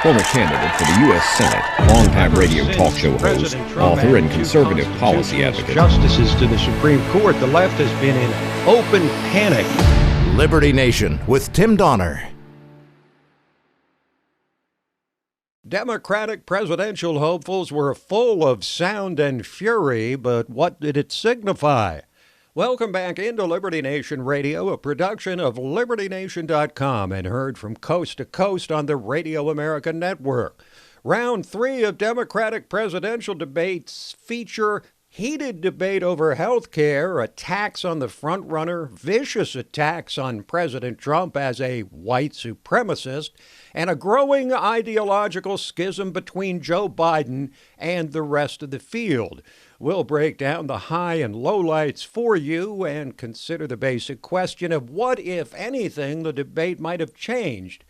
Former candidate for the U.S. Senate, longtime radio talk show host, author, and conservative policy advocate. Justices to the Supreme Court, the left has been in open panic. Liberty Nation with Tim Donner. Democratic presidential hopefuls were full of sound and fury, but what did it signify? Welcome back into Liberty Nation Radio, a production of LibertyNation.com and heard from coast to coast on the Radio America Network. Round 3 of Democratic presidential debates feature heated debate over health care, attacks on the frontrunner, vicious attacks on President Trump as a white supremacist, and a growing ideological schism between Joe Biden and the rest of the field. We'll break down the high and lowlights for you and consider the basic question of what, if anything, the debate might have changed.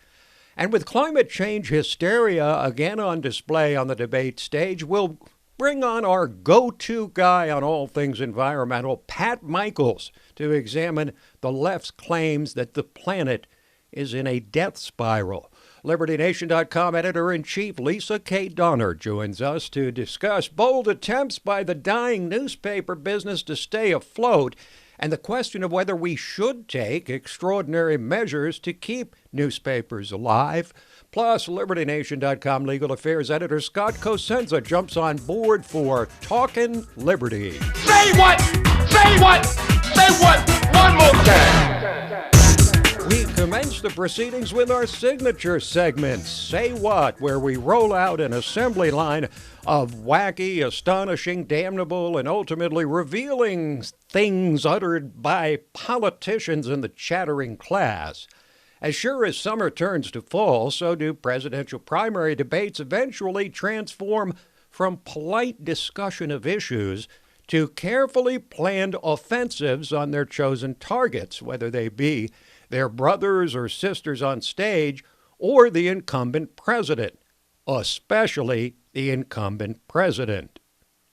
And with climate change hysteria again on display on the debate stage, we'll bring on our go-to guy on all things environmental, Pat Michaels, to examine the left's claims that the planet is in a death spiral. LibertyNation.com editor-in-chief Leesa K. Donner joins us to discuss bold attempts by the dying newspaper business to stay afloat and the question of whether we should take extraordinary measures to keep newspapers alive. Plus, LibertyNation.com legal affairs editor Scott Cosenza jumps on board for Talkin Liberty. Say what? Say what? Say what? One more time. We commence the proceedings with our signature segment, Say What, where we roll out an assembly line of wacky, astonishing, damnable, and ultimately revealing things uttered by politicians in the chattering class. As sure as summer turns to fall, so do presidential primary debates eventually transform from polite discussion of issues to carefully planned offensives on their chosen targets, whether they be their brothers or sisters on stage or the incumbent president, especially the incumbent president.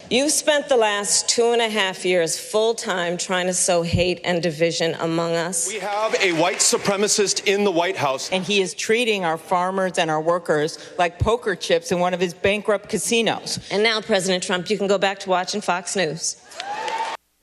You've spent the last 2.5 years full-time trying to sow hate and division among us. We have a white supremacist in the White House. And he is treating our farmers and our workers like poker chips in one of his bankrupt casinos. And now, President Trump, you can go back to watching Fox News.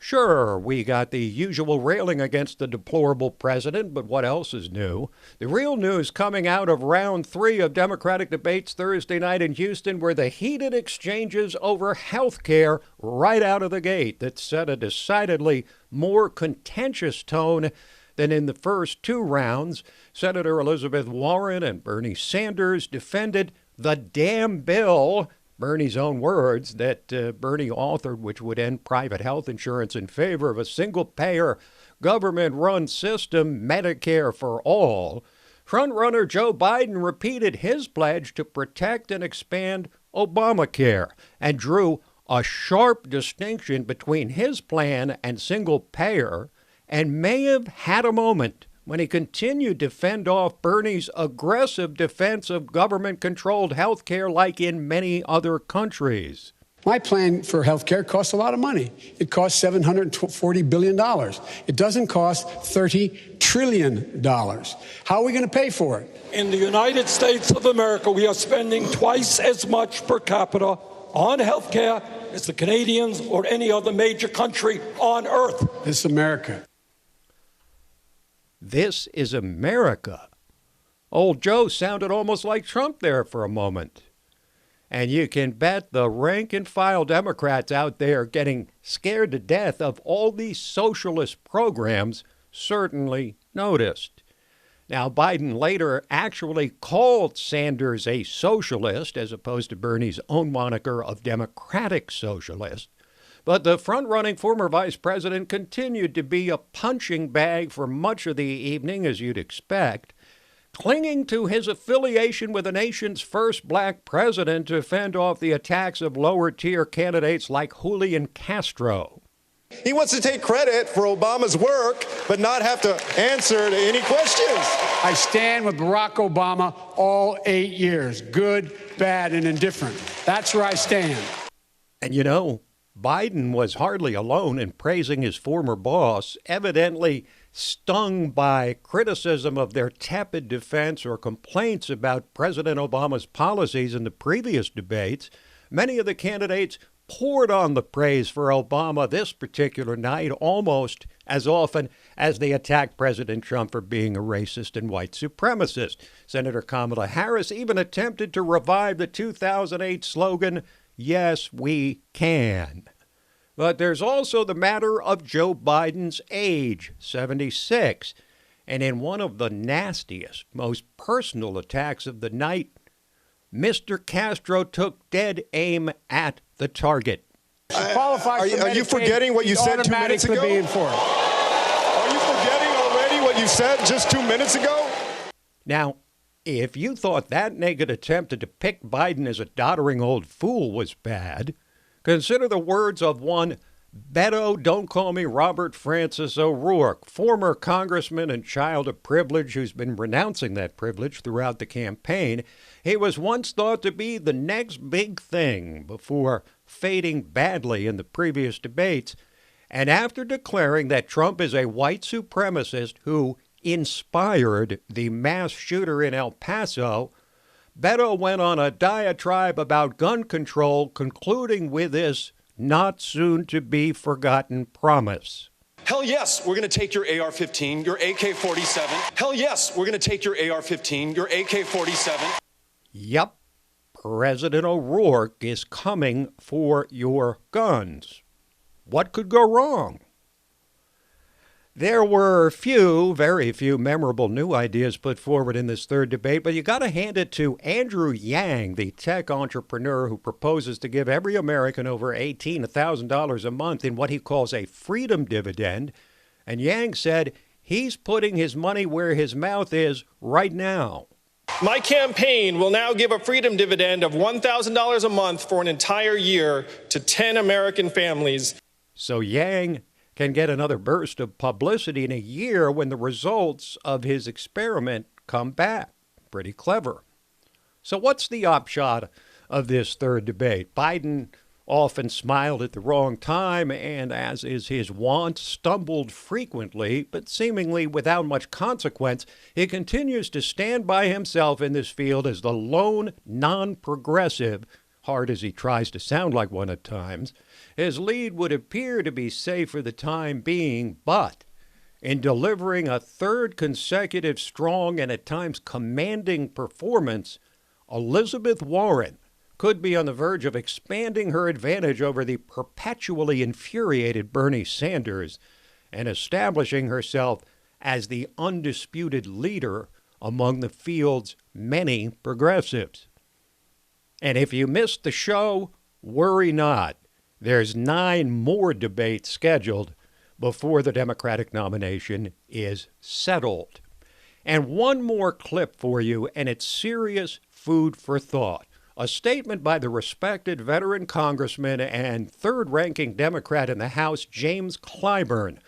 Sure, we got the usual railing against the deplorable president, but what else is new? The real news coming out of round 3 of Democratic debates Thursday night in Houston were the heated exchanges over health care right out of the gate that set a decidedly more contentious tone than in the first 2 rounds. Senator Elizabeth Warren and Bernie Sanders defended the damn bill, Bernie's own words, that Bernie authored, which would end private health insurance in favor of a single-payer, government-run system, Medicare for all. Frontrunner Joe Biden repeated his pledge to protect and expand Obamacare and drew a sharp distinction between his plan and single-payer and may have had a moment when he continued to fend off Bernie's aggressive defense of government-controlled health care like in many other countries. My plan for health care costs a lot of money. It costs $740 billion. It doesn't cost $30 trillion. How are we going to pay for it? In the United States of America, we are spending twice as much per capita on health care as the Canadians or any other major country on earth. This is America. This is America. Old Joe sounded almost like Trump there for a moment. And you can bet the rank-and-file Democrats out there getting scared to death of all these socialist programs certainly noticed. Now, Biden later actually called Sanders a socialist as opposed to Bernie's own moniker of Democratic socialist. But the front-running former vice president continued to be a punching bag for much of the evening, as you'd expect, clinging to his affiliation with the nation's first black president to fend off the attacks of lower-tier candidates like Julian Castro. He wants to take credit for Obama's work, but not have to answer to any questions. I stand with Barack Obama all 8 years, good, bad, and indifferent. That's where I stand. And you know, Biden was hardly alone in praising his former boss, evidently stung by criticism of their tepid defense or complaints about President Obama's policies in the previous debates, many of the candidates poured on the praise for Obama this particular night almost as often as they attacked President Trump for being a racist and white supremacist. Senator Kamala Harris even attempted to revive the 2008 slogan, "Yes, we can." But there's also the matter of Joe Biden's age, 76. And in one of the nastiest, most personal attacks of the night, Mr. Castro took dead aim at the target. Are you forgetting what you said 2 minutes ago? Are you forgetting already what you said just 2 minutes ago? Now, if you thought that naked attempt to depict Biden as a doddering old fool was bad, consider the words of one Beto Don't Call Me Robert Francis O'Rourke, former congressman and child of privilege who's been renouncing that privilege throughout the campaign. He was once thought to be the next big thing before fading badly in the previous debates. And after declaring that Trump is a white supremacist who inspired the mass shooter in El Paso, Beto went on a diatribe about gun control, concluding with this not-soon-to-be-forgotten promise. Hell yes, we're going to take your AR-15, your AK-47. Hell yes, we're going to take your AR-15, your AK-47. Yep, President O'Rourke is coming for your guns. What could go wrong? There were very few memorable new ideas put forward in this third debate, but you got to hand it to Andrew Yang, the tech entrepreneur who proposes to give every American over $1,000 a month in what he calls a freedom dividend. And Yang said he's putting his money where his mouth is right now. My campaign will now give a freedom dividend of $1,000 a month for an entire year to 10 American families. So Yang can get another burst of publicity in a year when the results of his experiment come back. Pretty clever. So what's the upshot of this third debate? Biden often smiled at the wrong time and, as is his wont, stumbled frequently, but seemingly without much consequence. He continues to stand by himself in this field as the lone non-progressive, hard as he tries to sound like one at times. His lead would appear to be safe for the time being, but in delivering a third consecutive strong and at times commanding performance, Elizabeth Warren could be on the verge of expanding her advantage over the perpetually infuriated Bernie Sanders and establishing herself as the undisputed leader among the field's many progressives. And if you missed the show, worry not. There's 9 more debates scheduled before the Democratic nomination is settled. And one more clip for you, and it's serious food for thought. A statement by the respected veteran congressman and third-ranking Democrat in the House, James Clyburn,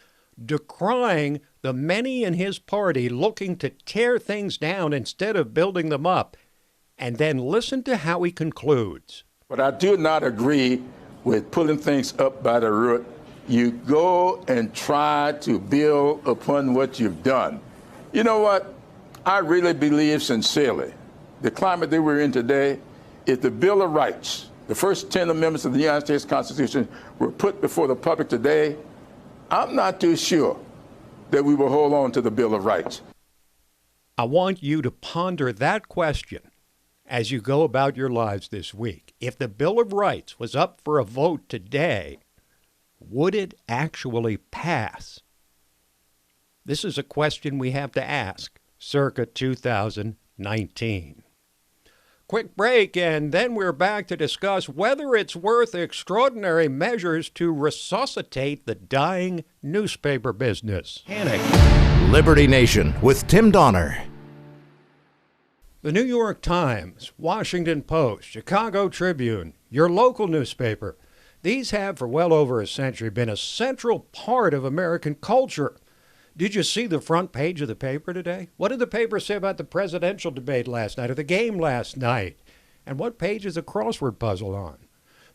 decrying the many in his party looking to tear things down instead of building them up. And then listen to how he concludes. But I do not agree with pulling things up by the root. You go and try to build upon what you've done. You know what? I really believe sincerely the climate that we're in today, if the Bill of Rights, the first 10 amendments of the United States Constitution, were put before the public today, I'm not too sure that we will hold on to the Bill of Rights. I want you to ponder that question as you go about your lives this week. If the Bill of Rights was up for a vote today, would it actually pass? This is a question we have to ask circa 2019. Quick break, and then we're back to discuss whether it's worth extraordinary measures to resuscitate the dying newspaper business. Panic. Liberty Nation with Tim Donner. The New York Times, Washington Post, Chicago Tribune, your local newspaper, these have for well over a century been a central part of American culture. Did you see the front page of the paper today? What did the paper say about the presidential debate last night or the game last night? And what page is the crossword puzzle on?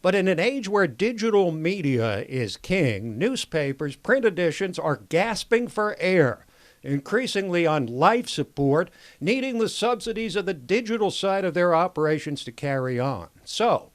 But in an age where digital media is king, newspapers, print editions are gasping for air, increasingly on life support, needing the subsidies of the digital side of their operations to carry on. So,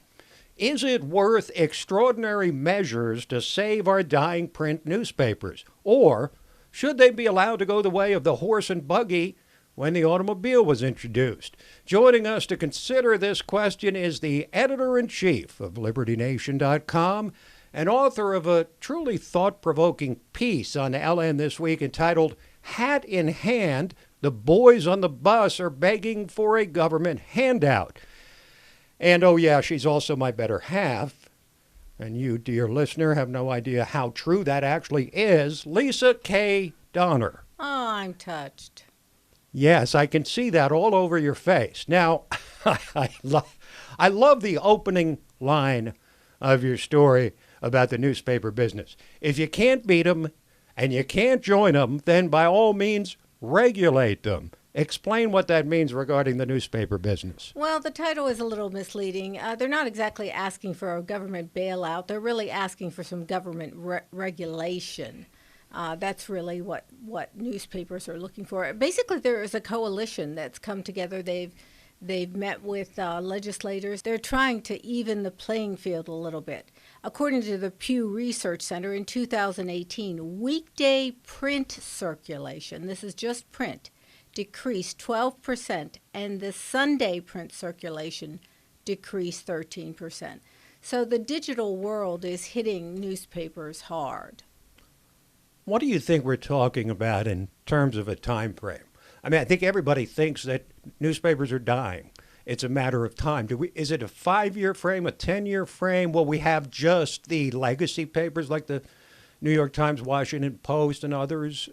is it worth extraordinary measures to save our dying print newspapers? Or should they be allowed to go the way of the horse and buggy when the automobile was introduced? Joining us to consider this question is the editor-in-chief of LibertyNation.com and author of a truly thought-provoking piece on LN this week entitled, Hat in Hand, the Boys on the Bus Are Begging for a Government Handout. And oh yeah, she's also my better half. And you, dear listener, have no idea how true that actually is. Leesa K. Donner. Oh, I'm touched. Yes, I can see that all over your face. Now, I love the opening line of your story about the newspaper business. If you can't beat them and you can't join them, then by all means, regulate them. Explain what that means regarding the newspaper business. Well, the title is a little misleading. They're not exactly asking for a government bailout. They're really asking for some government regulation. That's really what newspapers are looking for. Basically, there is a coalition that's come together. They've met with legislators. They're trying to even the playing field a little bit. According to the Pew Research Center, in 2018, weekday print circulation, this is just print, decreased 12%, and the Sunday print circulation decreased 13%. So the digital world is hitting newspapers hard. What do you think we're talking about in terms of a time frame? I mean, I think everybody thinks that newspapers are dying. It's a matter of time. Is it a 5-year frame, a 10-year frame? Will we have just the legacy papers like the New York Times, Washington Post, and others?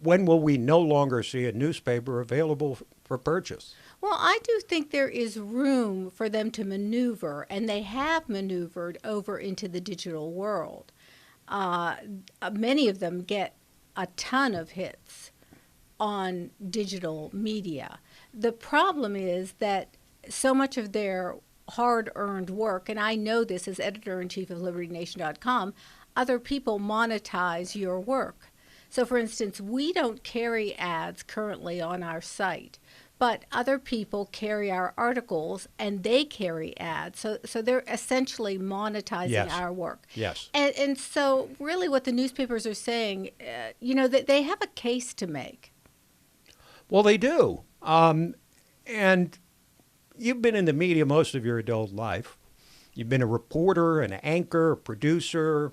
When will we no longer see a newspaper available for purchase? Well, I do think there is room for them to maneuver, and they have maneuvered over into the digital world. Many of them get a ton of hits on digital media. The problem is that so much of their hard-earned work, and I know this as editor-in-chief of LibertyNation.com, other people monetize your work. So, for instance, we don't carry ads currently on our site, but other people carry our articles and they carry ads. So they're essentially monetizing our work. Yes. And so really what the newspapers are saying, that they have a case to make. Well, they do. And you've been in the media most of your adult life. You've been a reporter, an anchor, a producer,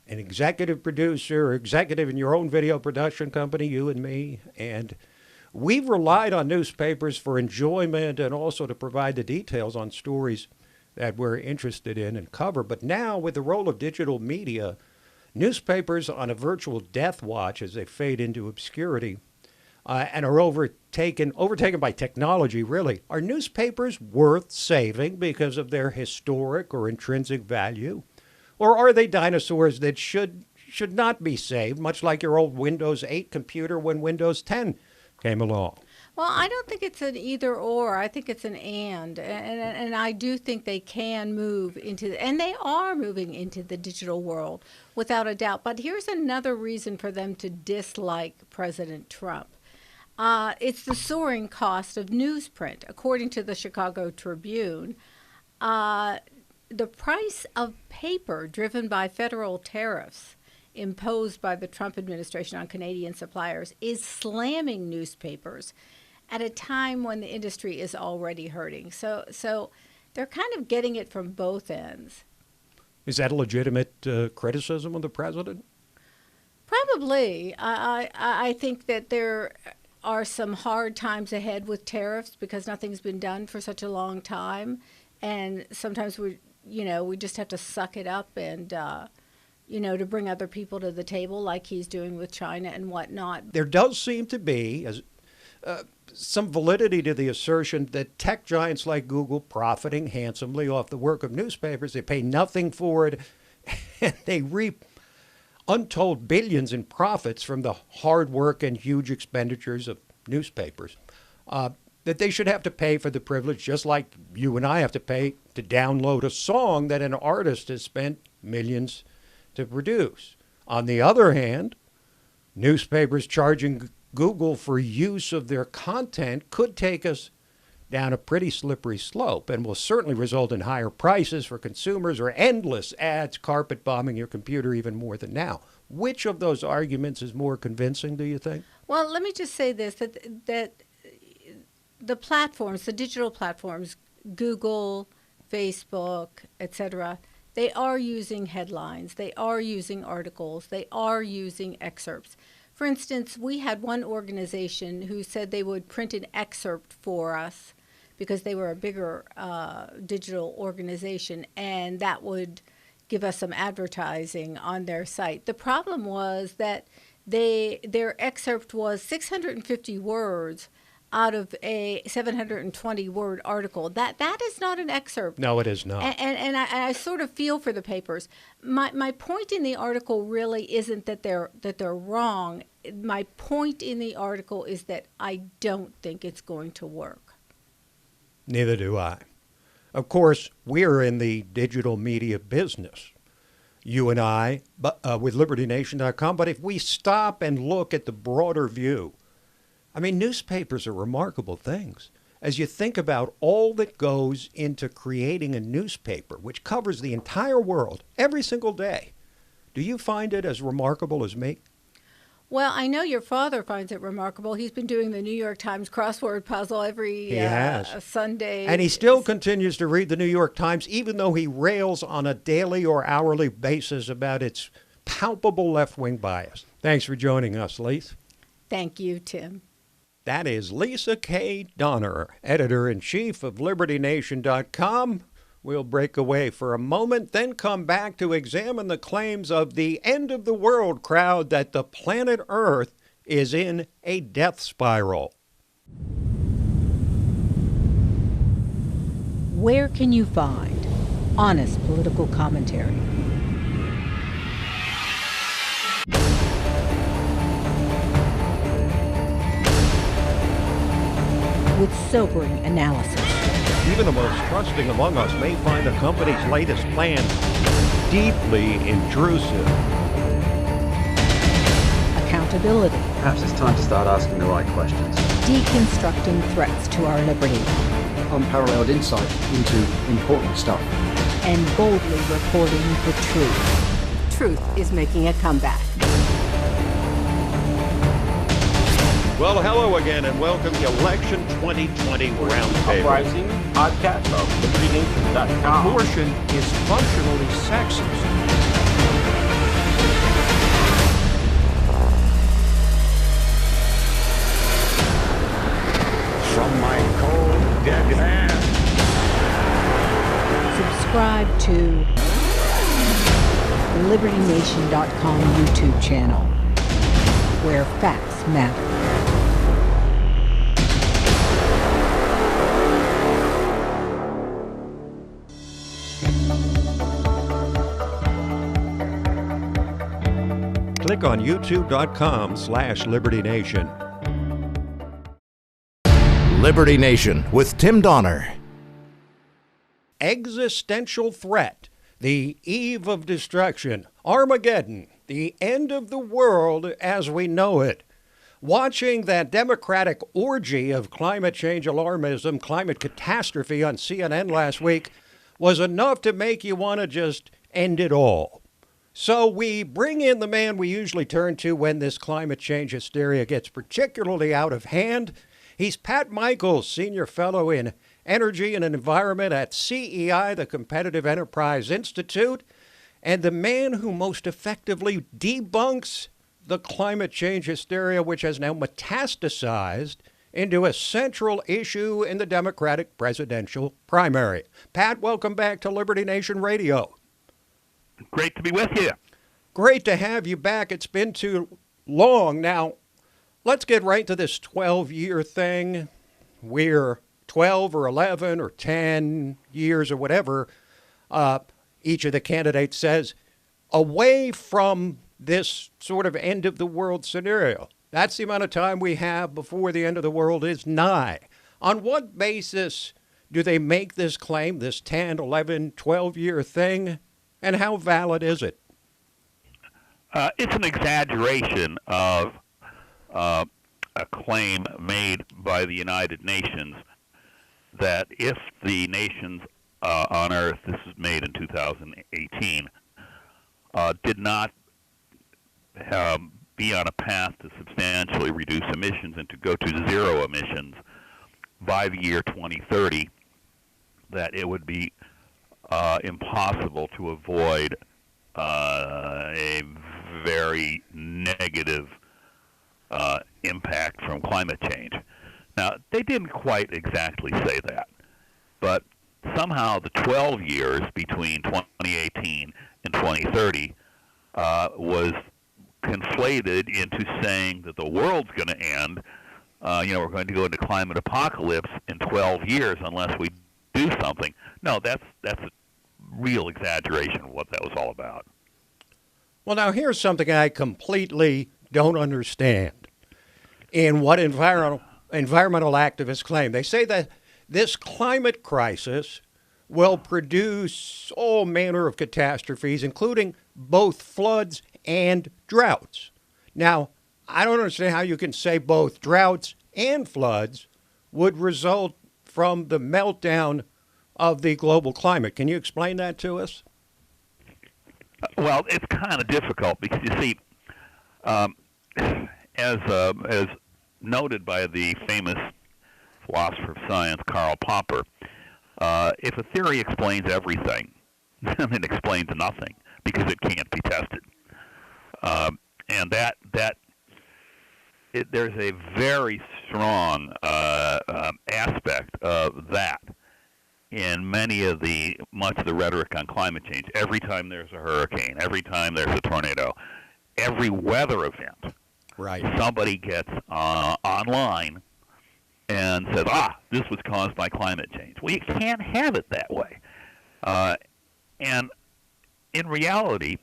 an executive producer, executive in your own video production company, you and me. And we've relied on newspapers for enjoyment and also to provide the details on stories that we're interested in and cover. But now, with the role of digital media, newspapers on a virtual death watch as they fade into obscurity and are overtaken by technology, really. Are newspapers worth saving because of their historic or intrinsic value? Or are they dinosaurs that should not be saved, much like your old Windows 8 computer when Windows 10 came along? Well, I don't think it's an either or. I think it's an and I do think they can move into, and they are moving into the digital world without a doubt. But here's another reason for them to dislike President Trump. It's the soaring cost of newsprint. According to the Chicago Tribune, the price of paper driven by federal tariffs imposed by the Trump administration on Canadian suppliers is slamming newspapers at a time when the industry is already hurting. So they're kind of getting it from both ends. Is that a legitimate criticism of the president? Probably. I think that there are some hard times ahead with tariffs because nothing's been done for such a long time. And sometimes we just have to suck it up and, to bring other people to the table like he's doing with China and whatnot. There does seem to be some validity to the assertion that tech giants like Google profiting handsomely off the work of newspapers. They pay nothing for it, and they reap untold billions in profits from the hard work and huge expenditures of newspapers. that they should have to pay for the privilege, just like you and I have to pay to download a song that an artist has spent millions to produce. On the other hand, newspapers charging Google for use of their content could take us down a pretty slippery slope and will certainly result in higher prices for consumers or endless ads carpet bombing your computer even more than now. Which of those arguments is more convincing, do you think? Well, let me just say this, that the platforms, the digital platforms, Google, Facebook, etc., they are using headlines, they are using articles, they are using excerpts. For instance, we had one organization who said they would print an excerpt for us because they were a bigger digital organization, and that would give us some advertising on their site. The problem was that their excerpt was 650 words out of a 720-word article. That is not an excerpt. No, it is not. And I sort of feel for the papers. My point in the article really isn't that they're wrong. My point in the article is that I don't think it's going to work. Neither do I. Of course, we're in the digital media business, you and I, with LibertyNation.com. But if we stop and look at the broader view, I mean, newspapers are remarkable things. As you think about all that goes into creating a newspaper, which covers the entire world every single day, do you find it as remarkable as me? Well, I know your father finds it remarkable. He's been doing the New York Times crossword puzzle every Sunday. And he still continues to read the New York Times, even though he rails on a daily or hourly basis about its palpable left-wing bias. Thanks for joining us, Leesa. Thank you, Tim. That is Leesa K. Donner, editor-in-chief of LibertyNation.com. We'll break away for a moment, then come back to examine the claims of the end-of-the-world crowd that the planet Earth is in a death spiral. Where can you find honest political commentary? With sobering analysis. Even the most trusting among us may find the company's latest plans deeply intrusive. Accountability. Perhaps it's time to start asking the right questions. Deconstructing threats to our liberty. Unparalleled insight into important stuff. And boldly reporting the truth. Truth is making a comeback. Well, hello again, and welcome to Election 2020 Roundtable. Uprising podcast of LibertyNation.com. Abortion is functionally sexist. From my cold, dead hand. Subscribe to the LibertyNation.com YouTube channel, where facts matter. Click on youtube.com/LibertyNation. Liberty Nation with Tim Donner. Existential threat, the eve of destruction, Armageddon, the end of the world as we know it. Watching that Democratic orgy of climate change alarmism, climate catastrophe on CNN last week was enough to make you want to just end it all. So we bring in the man we usually turn to when this climate change hysteria gets particularly out of hand. He's Pat Michaels, Senior Fellow in Energy and Environment at CEI, the Competitive Enterprise Institute, and the man who most effectively debunks the climate change hysteria, which has now metastasized into a central issue in the Democratic presidential primary. Pat, welcome back to Liberty Nation Radio. Great to be with you. Great to have you back. It's been too long. Now, let's get right to this 12-year thing. We're 12 or 11 or 10 years or whatever each of the candidates says away from this sort of end-of-the-world scenario. That's the amount of time we have before the end of the world is nigh. On what basis do they make this claim, this 10, 11, 12-year thing, and how valid is it? It's an exaggeration of a claim made by the United Nations that if the nations on Earth, this was made in 2018, did not be on a path to substantially reduce emissions and to go to zero emissions by the year 2030, that it would be impossible to avoid a very negative impact from climate change. Now, they didn't quite exactly say that, but somehow the 12 years between 2018 and 2030 was conflated into saying that the world's going to end. We're going to go into climate apocalypse in 12 years unless we do something. No, that's a real exaggeration of what that was all about. Well, now here's something I completely don't understand in what environmental activists claim. They say that this climate crisis will produce all manner of catastrophes, including both floods and droughts. Now, I don't understand how you can say both droughts and floods would result from the meltdown of the global climate. Can you explain that to us? Well, it's kind of difficult because, you see, as noted by the famous philosopher of science, Karl Popper, if a theory explains everything, then it explains nothing because it can't be tested. And there's a very strong aspect of that in much of the rhetoric on climate change. Every time there's a hurricane, every time there's a tornado, every weather event, right, somebody gets online and says, this was caused by climate change. Well, you can't have it that way. And in reality,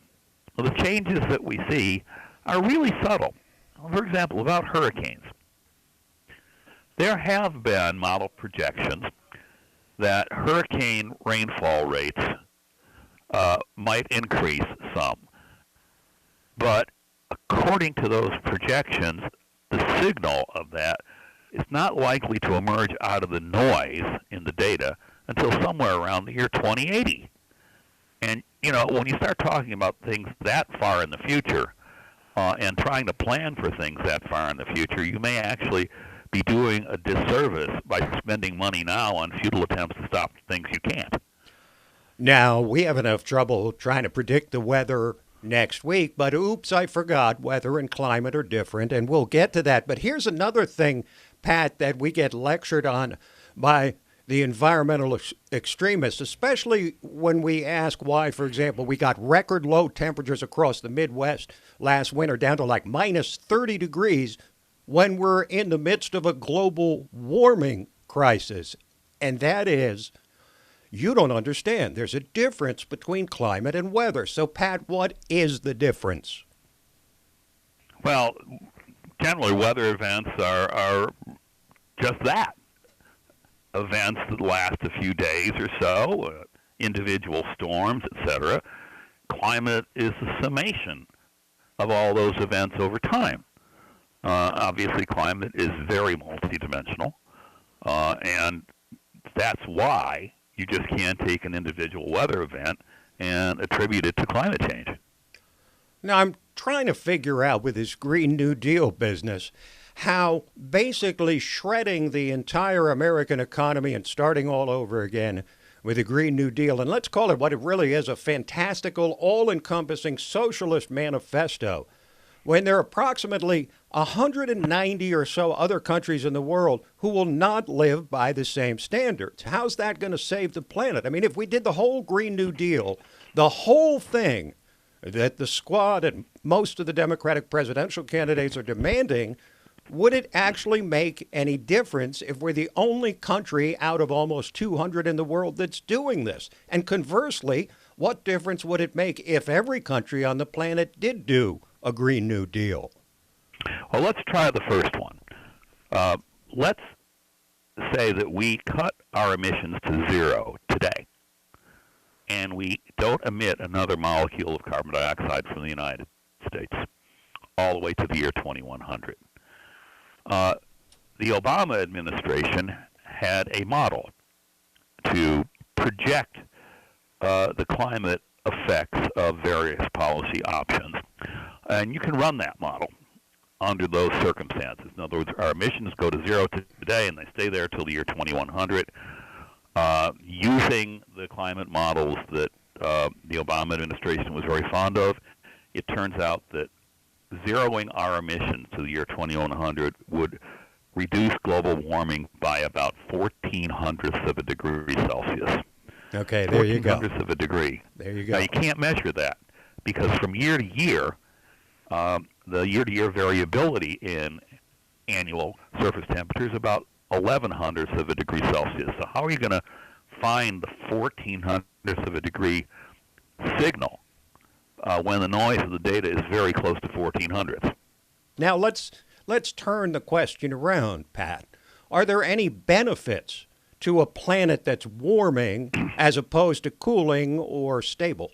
the changes that we see are really subtle. For example, about hurricanes. There have been model projections that hurricane rainfall rates might increase some. But according to those projections, the signal of that is not likely to emerge out of the noise in the data until somewhere around the year 2080. And, when you start talking about things that far in the future and trying to plan for things that far in the future, you may actually be doing a disservice by spending money now on futile attempts to stop things you can't. Now, we have enough trouble trying to predict the weather next week, but oops, I forgot weather and climate are different, and we'll get to that. But here's another thing, Pat, that we get lectured on by the environmental extremists, especially when we ask why, for example, we got record low temperatures across the Midwest last winter down to like minus 30 degrees when we're in the midst of a global warming crisis. And that is, you don't understand. There's a difference between climate and weather. So, Pat, what is the difference? Well, generally, weather events are just that. Events that last a few days or so, individual storms, etc. Climate is the summation of all those events over time. Obviously, climate is very multidimensional, and that's why you just can't take an individual weather event and attribute it to climate change. Now, I'm trying to figure out with this Green New Deal business how basically shredding the entire American economy and starting all over again with the Green New Deal, and let's call it what it really is, a fantastical, all-encompassing socialist manifesto, when there are approximately 190 or so other countries in the world who will not live by the same standards. How's that going to save the planet? I mean, if we did the whole Green New Deal, the whole thing that the Squad and most of the Democratic presidential candidates are demanding, would it actually make any difference if we're the only country out of almost 200 in the world that's doing this? And conversely, what difference would it make if every country on the planet did do a Green New Deal? Well, let's try the first one. Let's say that we cut our emissions to zero today, and we don't emit another molecule of carbon dioxide from the United States all the way to the year 2100. The Obama administration had a model to project the climate effects of various policy options. And you can run that model under those circumstances. In other words, our emissions go to zero today, and they stay there till the year 2100. Using the climate models that the Obama administration was very fond of, it turns out that zeroing our emissions to the year 2100 would reduce global warming by about 1/1400ths of a degree Celsius. Okay, there you go. 1/1400ths of a degree. There you go. Now, you can't measure that because from year to year, the year-to-year variability in annual surface temperature is about 1100ths of a degree Celsius. So how are you going to find the 1/1400ths of a degree signal when the noise of the data is very close to 1/1400ths? Now, let's turn the question around, Pat. Are there any benefits to a planet that's warming as opposed to cooling or stable?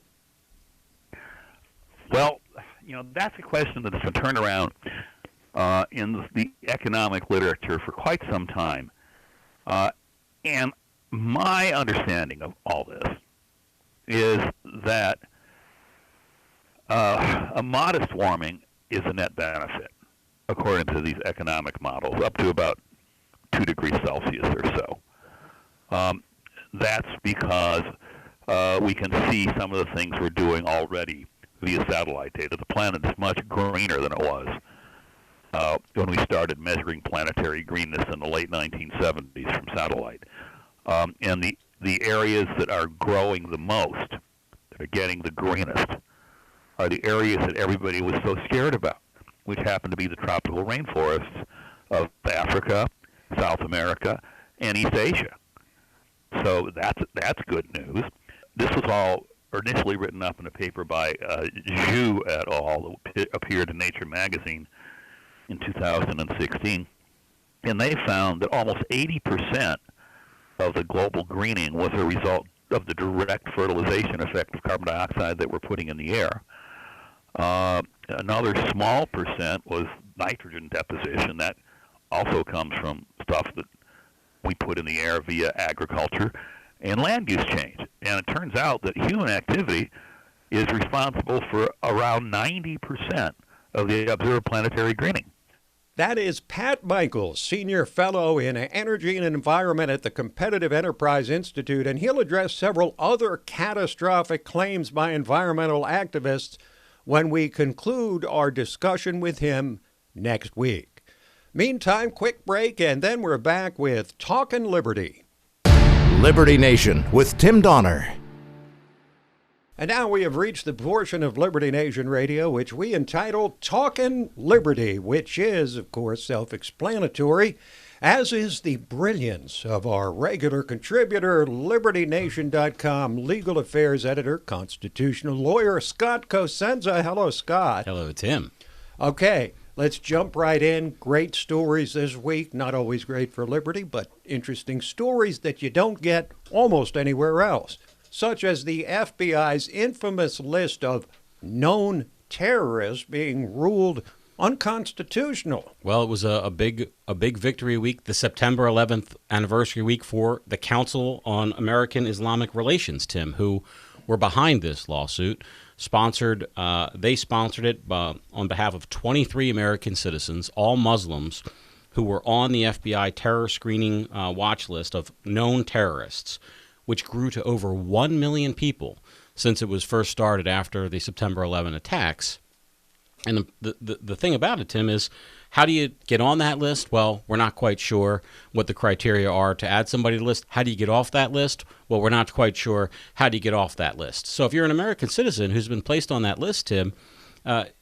Well, that's a question that has been turned around in the economic literature for quite some time. And my understanding of all this is that a modest warming is a net benefit, according to these economic models, up to about 2 degrees Celsius or so. That's because we can see some of the things we're doing already via satellite data. The planet is much greener than it was when we started measuring planetary greenness in the late 1970s from satellite. And the areas that are growing the most, that are getting the greenest, are the areas that everybody was so scared about, which happen to be the tropical rainforests of Africa, South America, and East Asia. So that's good news. This was all initially written up in a paper by Zhu et al. That appeared in Nature magazine in 2016. And they found that almost 80% of the global greening was a result of the direct fertilization effect of carbon dioxide that we're putting in the air. Another small percent was nitrogen deposition. That also comes from stuff that we put in the air via agriculture and land use change. And it turns out that human activity is responsible for around 90% of the observed planetary greening. That is Pat Michaels, Senior Fellow in Energy and Environment at the Competitive Enterprise Institute, and he'll address several other catastrophic claims by environmental activists when we conclude our discussion with him next week. Meantime, quick break, and then we're back with Talkin Liberty. Liberty Nation with Tim Donner. And now we have reached the portion of Liberty Nation Radio which we entitle Talkin Liberty, which is, of course, self-explanatory, as is the brilliance of our regular contributor, LibertyNation.com legal affairs editor, constitutional lawyer, Scott Cosenza. Hello, Scott. Hello, Tim. Okay, let's jump right in. Great stories this week. Not always great for liberty, but interesting stories that you don't get almost anywhere else, such as the FBI's infamous list of known terrorists being ruled unconstitutional. Well, it was a big victory week, the September 11th anniversary week for the Council on American Islamic Relations, Tim, who were behind this lawsuit. They sponsored it on behalf of 23 American citizens, all Muslims, who were on the FBI terror screening watch list of known terrorists, which grew to over 1 million people since it was first started after the September 11 attacks. And the thing about it, Tim, is how do you get on that list? Well, we're not quite sure what the criteria are to add somebody to the list. How do you get off that list? Well, we're not quite sure how do you get off that list. So if you're an American citizen who's been placed on that list, Tim,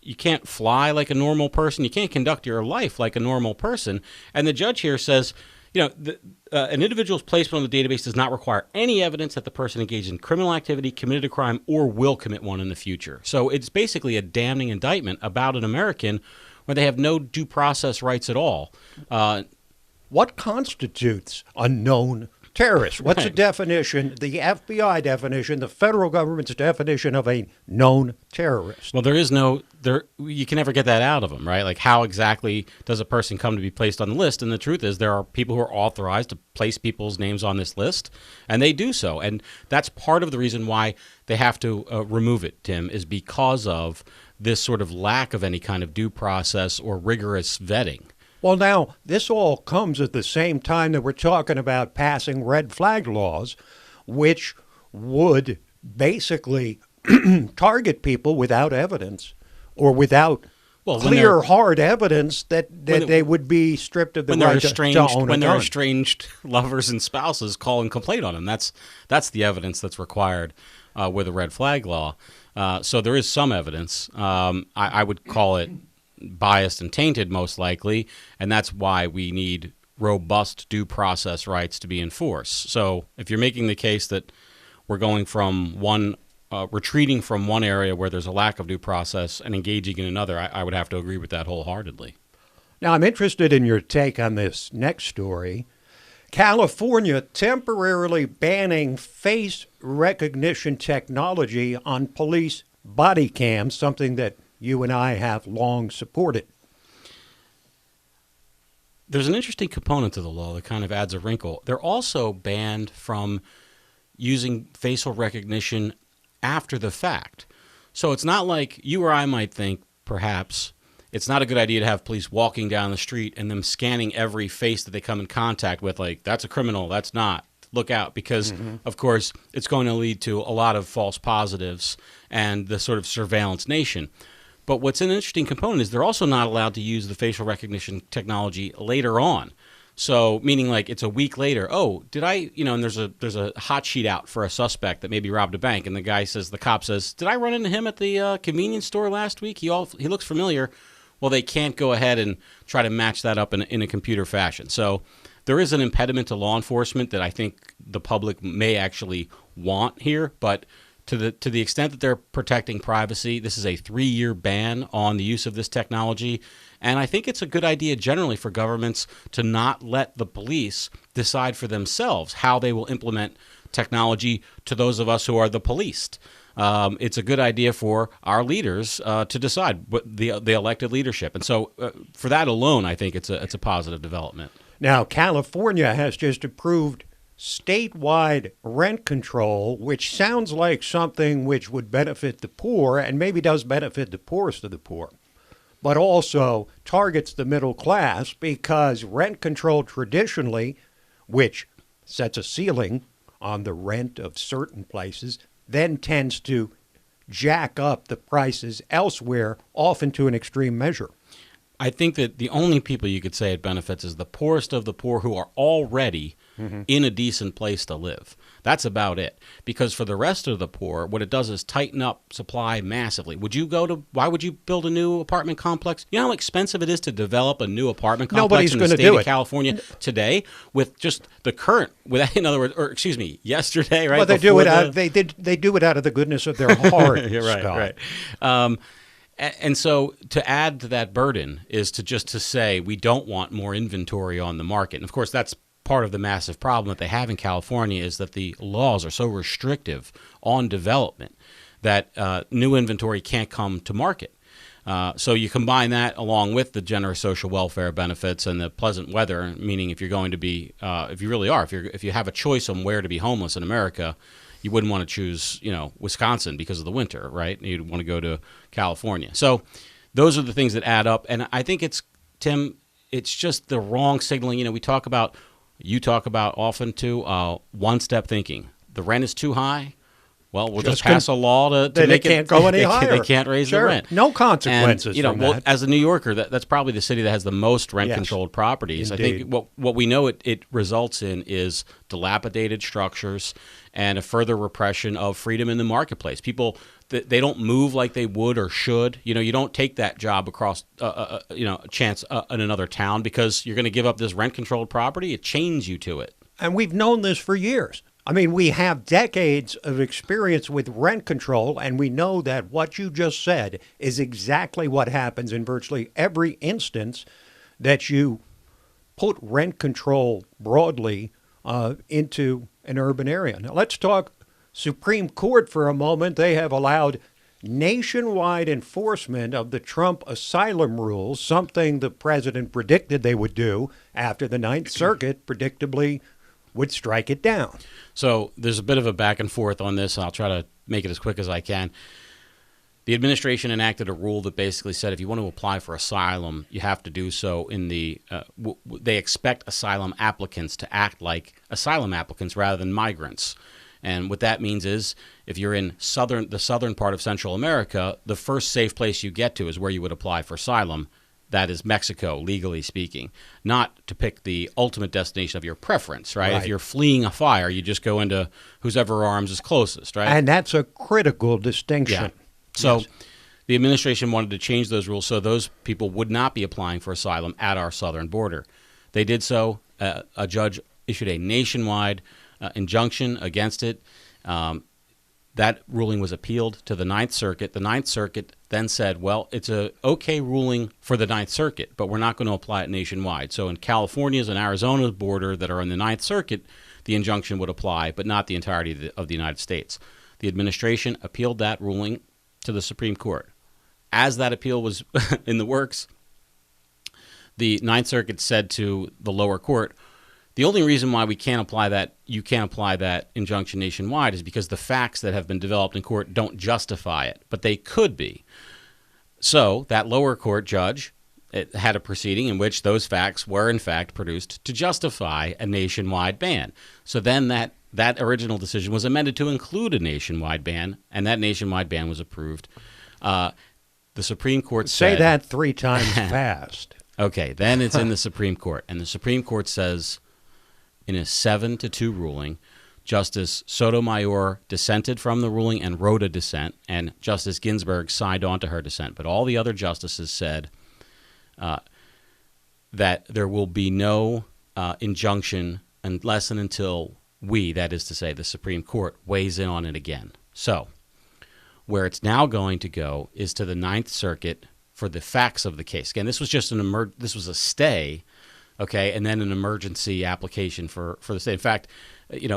you can't fly like a normal person. You can't conduct your life like a normal person. And the judge here says, an individual's placement on the database does not require any evidence that the person engaged in criminal activity, committed a crime, or will commit one in the future. So it's basically a damning indictment about an American where they have no due process rights at all. what constitutes a known terrorist? What's the definition, the FBI definition, the federal government's definition of a known terrorist? Well, you can never get that out of them, right? Like, how exactly does a person come to be placed on the list? And the truth is, there are people who are authorized to place people's names on this list, and they do so. And that's part of the reason why they have to remove it, Tim, is because of this sort of lack of any kind of due process or rigorous vetting. Well, now, this all comes at the same time that we're talking about passing red flag laws, which would basically target people without evidence or without clear, hard evidence that they would be stripped of the right to own a gun. When they're estranged lovers and spouses call and complain on them. That's the evidence that's required with a red flag law. So there is some evidence. I would call it biased and tainted, most likely, and that's why we need robust due process rights to be enforced. So if you're making the case that we're going from retreating from one area where there's a lack of due process and engaging in another, I would have to agree with that wholeheartedly. Now, I'm interested in your take on this next story. California temporarily banning face recognition technology on police body cams, something that you and I have long supported. There's an interesting component to the law that kind of adds a wrinkle. They're also banned from using facial recognition after the fact. So it's not like you or I might think, perhaps, it's not a good idea to have police walking down the street and them scanning every face that they come in contact with, like, that's a criminal, that's not. Look out, because, of course, it's going to lead to a lot of false positives and the sort of surveillance nation. But what's an interesting component is they're also not allowed to use the facial recognition technology later on. So, meaning like it's a week later. Oh, did I, and there's a hot sheet out for a suspect that maybe robbed a bank, and the cop says, did I run into him at the convenience store last week? He looks familiar. Well, they can't go ahead and try to match that up in a computer fashion. So there is an impediment to law enforcement that I think the public may actually want here, but to the extent that they're protecting privacy, this is a 3-year ban on the use of this technology. And I think it's a good idea generally for governments to not let the police decide for themselves how they will implement technology to those of us who are the policed. It's a good idea for our leaders to decide, the elected leadership. And so for that alone, I think it's a positive development. Now, California has just approved statewide rent control, which sounds like something which would benefit the poor and maybe does benefit the poorest of the poor, but also targets the middle class because rent control traditionally, which sets a ceiling on the rent of certain places, then tends to jack up the prices elsewhere, often to an extreme measure. I think that the only people you could say it benefits is the poorest of the poor who are already in a decent place to live. That's about it. Because for the rest of the poor, what it does is tighten up supply massively. Why would you build a new apartment complex? You know how expensive it is to develop a new apartment complex in the state of California today with just the current, in other words, yesterday, right? Well, they do it out of the goodness of their heart. You're right, right. And so to add to that burden is to say we don't want more inventory on the market. And of course, that's part of the massive problem that they have in California is that the laws are so restrictive on development that new inventory can't come to market. So you combine that along with the generous social welfare benefits and the pleasant weather, meaning if you're going to be, if you have a choice on where to be homeless in America, you wouldn't want to choose, Wisconsin because of the winter, right? You'd want to go to California. So those are the things that add up. And I think it's just the wrong signaling. You talk about often too, one-step thinking. The rent is too high. Well, we'll just pass a law to make it. They can't go any higher. They can't raise the rent. No consequences from that. As a New Yorker, that's probably the city that has the most rent-controlled properties. Indeed. I think what we know it results in is dilapidated structures and a further repression of freedom in the marketplace. People, they don't move like they would or should. You don't take that job across, chance in another town because you're going to give up this rent-controlled property. It chains you to it. And we've known this for years. I mean, we have decades of experience with rent control, and we know that what you just said is exactly what happens in virtually every instance that you put rent control broadly into an urban area. Now, let's talk Supreme Court for a moment. They have allowed nationwide enforcement of the Trump asylum rules, something the president predicted they would do after the Ninth Circuit predictably would strike it down. So there's a bit of a back and forth on this. I'll try to make it as quick as I can. The administration enacted a rule that basically said if you want to apply for asylum, you have to do so in the they expect asylum applicants to act like asylum applicants rather than migrants. And what that means is if you're in the southern part of Central America, the first safe place you get to is where you would apply for asylum. That is Mexico, legally speaking, not to pick the ultimate destination of your preference, right? If you're fleeing a fire, you just go into whoever arms is closest, right? And that's a critical distinction. Yeah. So the administration wanted to change those rules so those people would not be applying for asylum at our southern border. They did so. A judge issued a nationwide injunction against it. That ruling was appealed to the Ninth Circuit. The Ninth Circuit then said, well, it's a okay ruling for the Ninth Circuit, but we're not going to apply it nationwide. So in California's and Arizona's border that are in the Ninth Circuit, the injunction would apply, but not the entirety of the United States. The administration appealed that ruling to the Supreme Court. As that appeal was in the works, the Ninth Circuit said to the lower court, the only reason why you can't apply that injunction nationwide is because the facts that have been developed in court don't justify it, but they could be. So that lower court judge had a proceeding in which those facts were in fact produced to justify a nationwide ban. So then that original decision was amended to include a nationwide ban, and that nationwide ban was approved. The Supreme Court said... Say that 3 times fast. Okay, then it's in the Supreme Court, and the Supreme Court says... in a 7-2 ruling, Justice Sotomayor dissented from the ruling and wrote a dissent, and Justice Ginsburg signed on to her dissent. But all the other justices said that there will be no injunction unless and until we, that is to say the Supreme Court, weighs in on it again. So where it's now going to go is to the Ninth Circuit for the facts of the case. Again, this was just this was a stay. Okay, and then an emergency application for the state. In fact,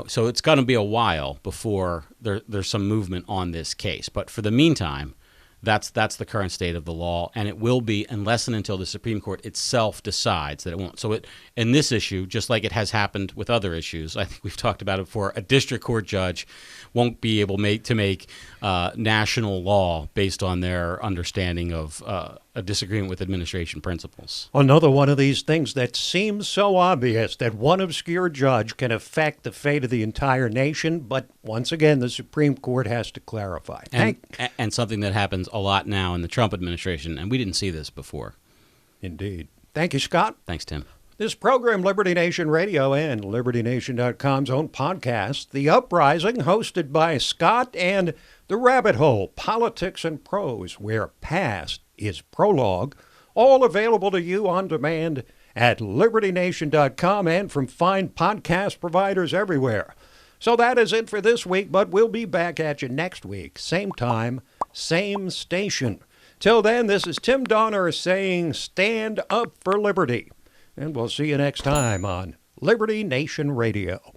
so it's going to be a while before there's some movement on this case. But for the meantime, that's the current state of the law, and it will be unless and until the Supreme Court itself decides that it won't. So in this issue, just like it has happened with other issues, I think we've talked about it before, a district court judge won't be able to make national law based on their understanding of a disagreement with administration principles. Another one of these things that seems so obvious that one obscure judge can affect the fate of the entire nation, but once again, the Supreme Court has to clarify. And something that happens a lot now in the Trump administration, and we didn't see this before. Indeed. Thank you, Scott. Thanks, Tim. This program, Liberty Nation Radio and LibertyNation.com's own podcast, The Uprising, hosted by Scott, and The Rabbit Hole, Politics and Prose, where past is prologue, all available to you on demand at LibertyNation.com and from fine podcast providers everywhere. So that is it for this week, but we'll be back at you next week, same time, same station. Till then, this is Tim Donner saying stand up for liberty. And we'll see you next time on Liberty Nation Radio.